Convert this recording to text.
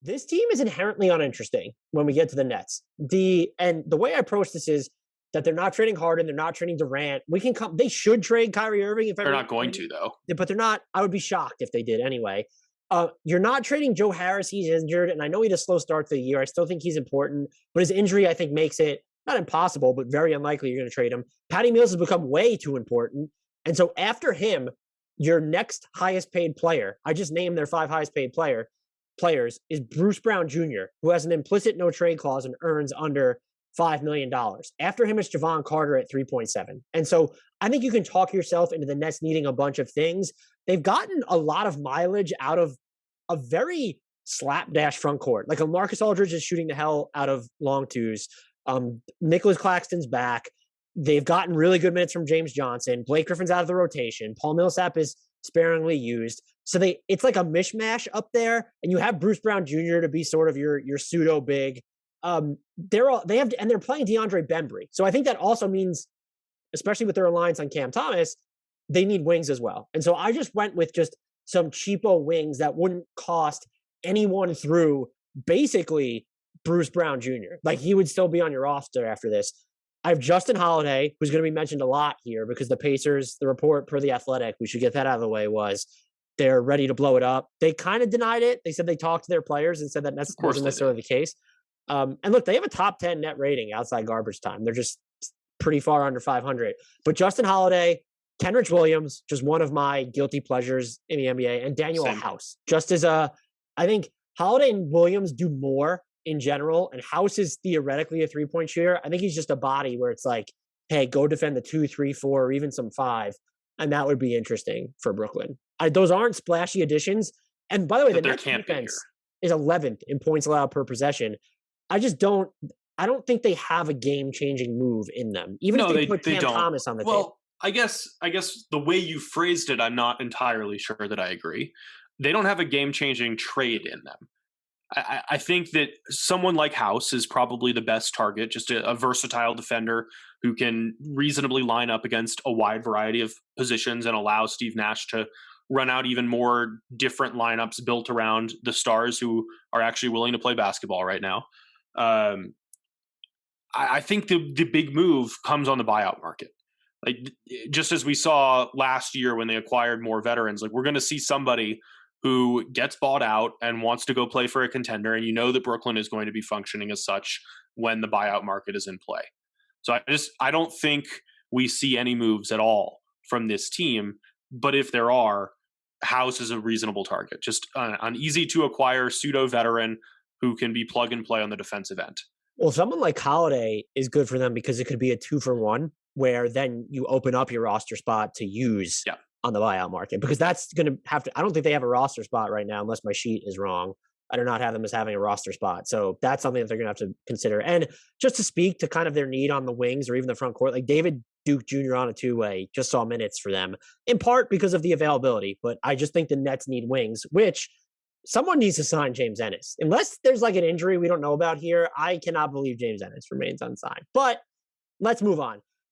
This team is inherently uninteresting when we get to the Nets. The way I approach this is that they're not trading Harden, they're not trading Durant. We can come. They should trade Kyrie Irving if they're not going to though. But they're not. I would be shocked if they did anyway. You're not trading Joe Harris. He's injured, and I know he had a slow start to the year. I still think he's important, but his injury I think makes it not impossible, but very unlikely you're going to trade him. Patty Mills has become way too important, and so after him, your next highest paid player. I just named their 5 highest paid players is Bruce Brown Jr., who has an implicit no trade clause and earns under $5 million. After him is Javon Carter at 3.7. And so I think you can talk yourself into the Nets needing a bunch of things. They've gotten a lot of mileage out of a very slapdash front court. Like a Marcus Aldridge is shooting the hell out of long twos. Nicholas Claxton's back. They've gotten really good minutes from James Johnson. Blake Griffin's out of the rotation. Paul Millsap is sparingly used. So it's like a mishmash up there, and you have Bruce Brown Jr. to be sort of your pseudo big. They're playing DeAndre Bembry. So I think that also means, especially with their reliance on Cam Thomas, they need wings as well. And so I just went with just some cheapo wings that wouldn't cost anyone through basically Bruce Brown Jr. Like he would still be on your roster after this. I have Justin Holiday, who's going to be mentioned a lot here because the Pacers, the report per The Athletic, we should get that out of the way, was they're ready to blow it up. They kind of denied it. They said they talked to their players and said that wasn't necessarily the case. And look, they have a top 10 net rating outside garbage time. They're just pretty far under 500. But Justin Holiday, Kenrich Williams, just one of my guilty pleasures in the NBA, and Danuel House. Just as I think Holiday and Williams do more in general, and House is theoretically a 3-point shooter. I think he's just a body where it's like, hey, go defend the 2, 3, 4, or even some 5, and that would be interesting for Brooklyn. Those aren't splashy additions. And by the way, the Nets defense is 11th in points allowed per possession. I don't think they have a game-changing move in them, even if they put Cam Thomas on the table. Well, I guess the way you phrased it, I'm not entirely sure that I agree. They don't have a game-changing trade in them. I think that someone like House is probably the best target, just a versatile defender who can reasonably line up against a wide variety of positions and allow Steve Nash to run out even more different lineups built around the stars who are actually willing to play basketball right now. I think the big move comes on the buyout market. Like just as we saw last year when they acquired more veterans, like we're going to see somebody who gets bought out and wants to go play for a contender. And you know that Brooklyn is going to be functioning as such when the buyout market is in play. So I don't think we see any moves at all from this team. But if there are, House is a reasonable target. Just an easy to acquire pseudo veteran who can be plug and play on the defensive end. Well, someone like Holiday is good for them because it could be a 2-for-1 where then you open up your roster spot to use on the buyout market, because that's going to have to, I don't think they have a roster spot right now unless my sheet is wrong. I do not have them as having a roster spot. So that's something that they're going to have to consider. And just to speak to kind of their need on the wings or even the front court, like David Duke Jr. on a 2-way just saw minutes for them in part because of the availability. But I just think the Nets need wings, which someone needs to sign James Ennis. Unless there's like an injury we don't know about here, I cannot believe James Ennis remains unsigned. But let's move on.